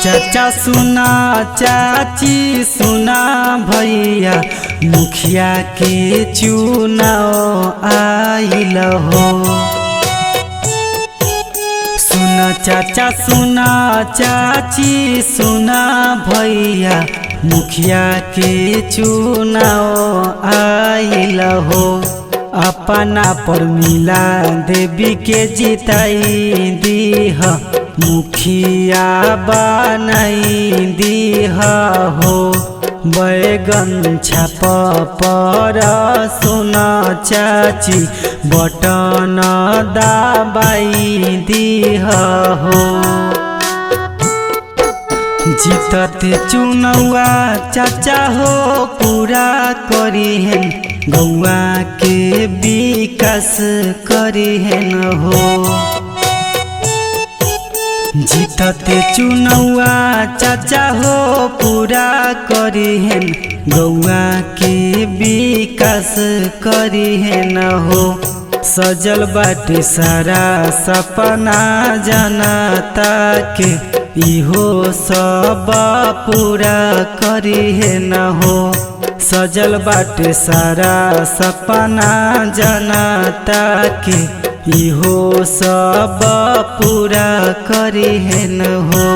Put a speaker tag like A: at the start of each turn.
A: चाचा सुना चाची सुना भैया मुखिया के चुनाव आइल हो। सुना चाचा सुना चाची सुना भैया मुखिया के चुनाव आइल हो। अपना पर मिला देवी के जिताई दीह मुखिया बनाई दीह हो। बैगन छाप पर सुना चाची बटन दबाई दीह हो। जीतते चुनौआ चाचा हो पूरा करिहेन गौआ के विकास करिहेन हो। जीतते चुनौआ चाचा हो पूरा करिहेन गौआ के विकास करिहेन हो। सजल बाटे सारा सपना जनता के इहो सब पूरा करिहेन हो। सजल बाटे सारा सपना जनता के इहो सब पूरा करिहेन हो।